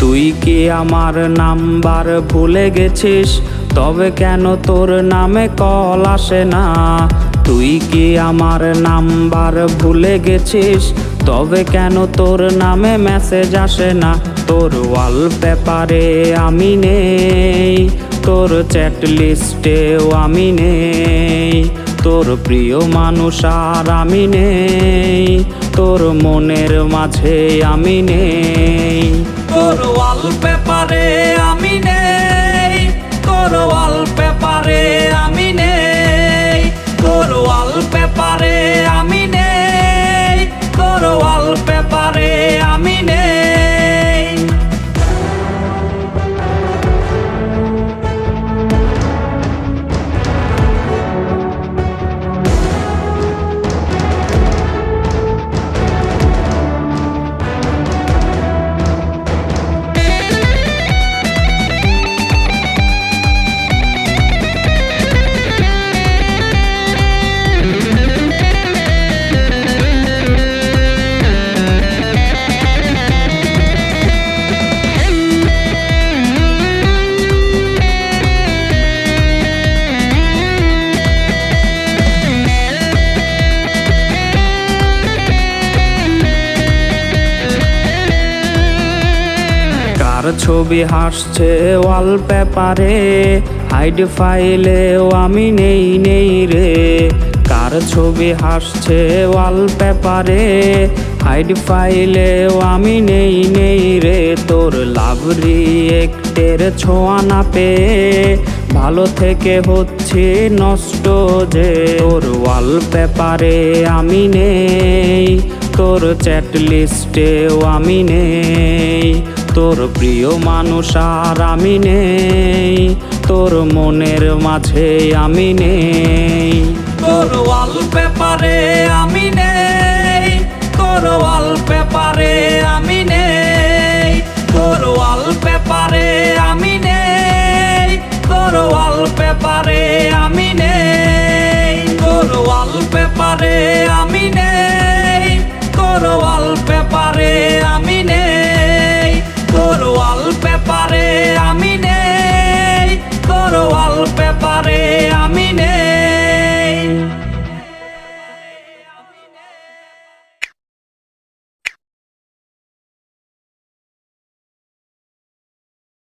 তুই কি আমার নাম্বার ভুলে গেছিস? তবে কেন তোর নামে কল আসে না? তুই কি আমার নাম্বার ভুলে গেছিস? তবে কেন তোর নামে মেসেজ আসে না? তোর ওয়ালপেপারে আমি নেই, তোর চ্যাট লিস্টেও আমি নেই, তোর প্রিয় মানুষ আর আমি নেই, তোর মনের মাঝে আমি নেই। তোর ওয়ালপেপারে আমি নেই, তোর ওয়ালপেপারে আমি নেই, তোর ওয়ালপেপারে আমি নেই, তোর ওয়ালপেপারে আমি নেই। কার ছবি হাসছে ওয়ালপেপারে, হাইড ফাইলেও আমি নেই নেই রে। কার ছবি হাসছে ওয়ালপেপারে, হাইড ফাইলেও আমি নেই নেই রে। তোর লাভ রিয়েক্টের ছোঁয়া না পেয়ে ভালো থেকে হচ্ছে নষ্ট যে। তোর ওয়ালপেপারে আমি নেই, তোর চ্যাট লিস্টেও আমি নেই, তোর প্রিয় মানুষ আর আমি নেই, তোর মনের মাঝে আমি নেই। তোর ওয়ালপেপারে আমি নেই, তোর ওয়ালপেপারে আমি